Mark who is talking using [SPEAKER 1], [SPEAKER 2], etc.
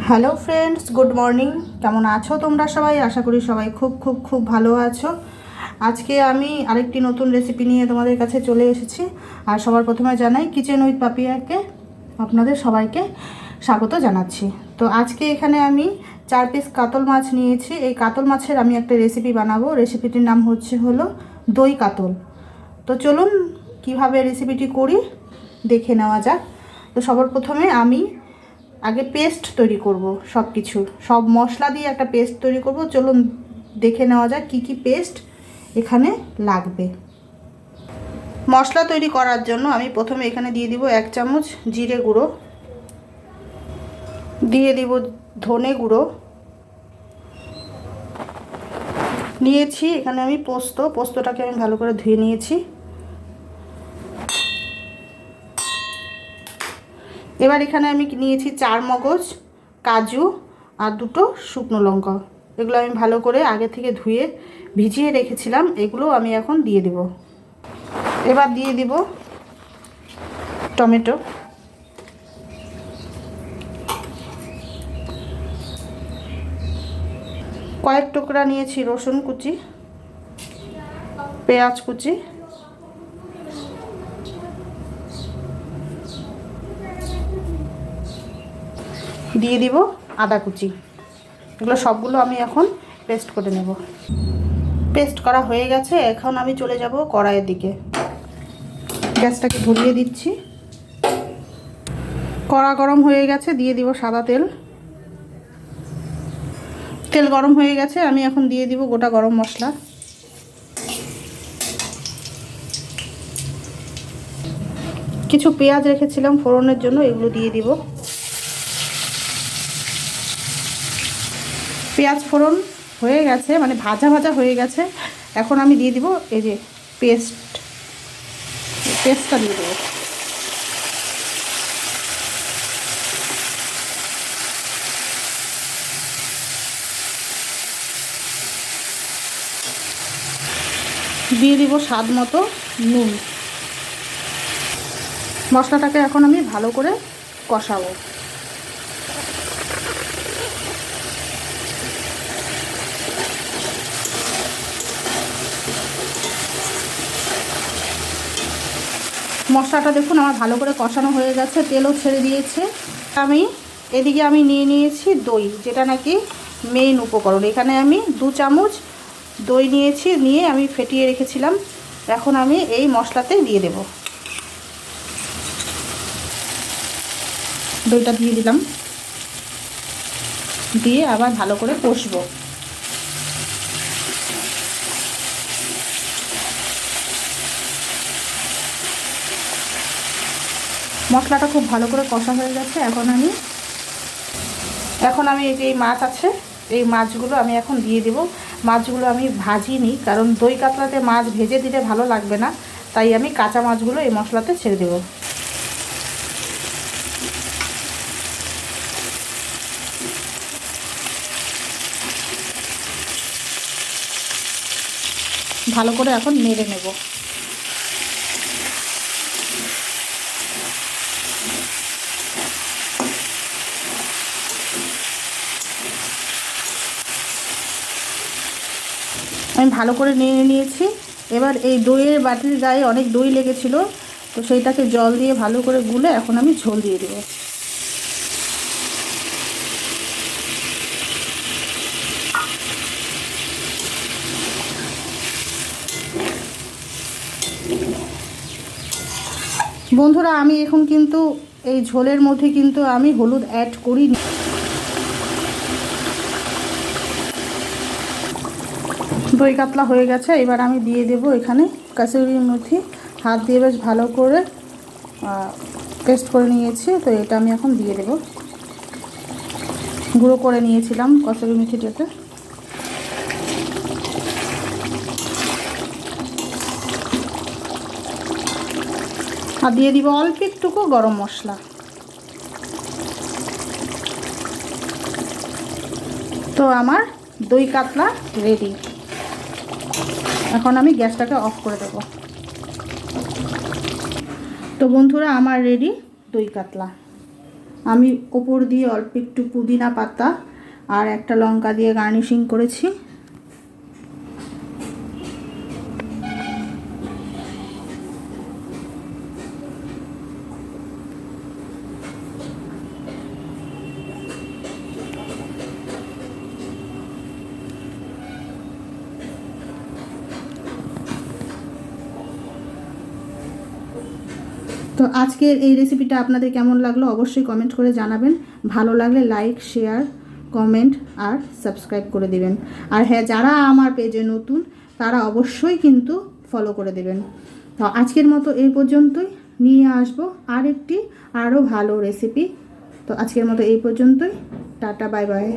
[SPEAKER 1] Hello friends, good morning. কেমন আছো তোমরা সবাই? আশা করি সবাই খুব খুব খুব ভালো আছো। আজকে আমি আরেকটি নতুন রেসিপি নিয়ে তোমাদের কাছে চলে এসেছি। আর সবার প্রথমে জানাই কিচেন উইথ পাপিয়াকে আপনাদের সবাইকে স্বাগত জানাচ্ছি। তো আজকে এখানে আমি 4 পিস কাতল মাছ নিয়েছি। এই কাতল মাছের আমি একটা রেসিপি বানাবো। রেসিপিটির নাম হলো দই কাতল। তো চলুন কিভাবে রেসিপিটি করি দেখে নেওয়া যাক। তো সবার প্রথমে আমি আগে পেস্ট তৈরি করব, সব মশলা দিয়ে একটা পেস্ট তৈরি করব। চলুন দেখে নেওয়া যাক কি কি পেস্ট এখানে লাগবে। মশলা তৈরি করার জন্য আমি প্রথমে এখানে দিয়ে দিব 1 চামচ জিরে গুঁড়ো, দিয়ে দিব ধনে গুঁড়ো, নিয়েছি এখানে আমি পোস্তটাকে আমি ভালো করে ধুয়ে নিয়েছি। এবার এখানে আমি নিয়েছি 4 মগজ, কাজু আর 2টো শুকনো লঙ্কা। এগুলো আমি ভালো করে আগে থেকে ধুয়ে ভিজিয়ে রেখেছিলাম। এগুলো আমি এখন দিয়ে দেব। এবার দিয়ে দিব টমেটো, কয়েক টুকরা নিয়েছি রসুন কুচি, পেঁয়াজ কুচি, দিয়ে দিব আদা কুচি। এগুলো সবগুলো আমি এখন পেস্ট করে নেব। পেস্ট করা হয়ে গেছে। এখন আমি চলে যাব কড়াইয়ের দিকে। গ্যাসটাকে ধরিয়ে দিচ্ছি। কড়া গরম হয়ে গেছে, দিয়ে দিব সাদা তেল। তেল গরম হয়ে গেছে, আমি এখন দিয়ে দিব গোটা গরম মশলা, কিছু পেঁয়াজ রেখেছিলাম ফোড়নের জন্য, এগুলো দিয়ে দিব। পেঁয়াজ ফোড়ন হয়ে গেছে, মানে ভাজা ভাজা হয়ে গেছে। এখন আমি দিয়ে দিব এই যে পেস্টটা দিয়ে দেবো। দিয়ে দিব স্বাদ মতো নুন। মশলাটাকে এখন আমি ভালো করে কষাবো। মশলাটা দেখুন আমার ভালো করে কষানো হয়ে গেছে, তেলও ছেড়ে দিয়েছে। এদিকে আমি নিয়ে নিয়েছি দই, যেটা নাকি মেইন উপকরণ। এখানে আমি 2 চামচ দই নিয়েছি, নিয়ে আমি ফেটিয়ে রেখেছিলাম। এখন আমি এই মশলাতে দিয়ে দেব। দইটা দিয়ে দিলাম, দিয়ে আবার ভালো করে কষবো। মশলাটা খুব ভালো করে কষা হয়ে গেছে। এখন আমি এই যে মাছ আছে, এই মাছগুলো আমি এখন দিয়ে দেব। মাছগুলো আমি ভাজিনি, কারণ দই কাতলাতে মাছ ভেজে দিলে ভালো লাগবে না, তাই আমি কাঁচা মাছগুলো এই মশলাতে ছেড়ে দেব। ভালো করে এখন নেড়ে নেব। আমি ভালো করে নিয়ে নিয়েছি। এবার এই দইয়ের বাটির গায়ে অনেক দই লেগেছিল, তো সেইটাকে জল দিয়ে ভালো করে গুলে এখন আমি ঝোল দিয়ে দেব। বন্ধুরা, আমি এখন কিন্তু এই ঝোলের মধ্যে কিন্তু আমি হলুদ অ্যাড করিনি। দই কাতলা হয়ে গেছে। এবার আমি দিয়ে দেব এখানে কাসুরি মেথি। হাত দিয়ে বেশ ভালো করে পেস্ট করে নিয়েছি, তো এটা আমি এখন দিয়ে দেব। গুঁড়ো করে নিয়েছিলাম কাসুরি মেথিটাকে। আর দিয়ে দিব অল্প একটুকু গরম মশলা। তো আমার দই কাতলা রেডি। এখন আমি গ্যাসটাকে অফ করে দেব। তো বন্ধুরা, আমার রেডি দই কাতলা। আমি ওপর দিয়ে অল্প একটু পুদিনা পাতা আর একটা লঙ্কা দিয়ে গার্নিশিং করেছি। তো আজকের এই রেসিপিটা আপনাদের কেমন লাগলো অবশ্যই কমেন্ট করে জানাবেন। ভালো লাগলে লাইক, শেয়ার, কমেন্ট আর সাবস্ক্রাইব করে দিবেন। আর হ্যাঁ, যারা আমার পেজে নতুন তারা অবশ্যই কিন্তু ফলো করে দেবেন। তো আজকের মতো এই পর্যন্তই, নিয়ে আসবো আরও ভালো রেসিপি। তো আজকের মতো এই পর্যন্তই, টাটা, বাই বাই।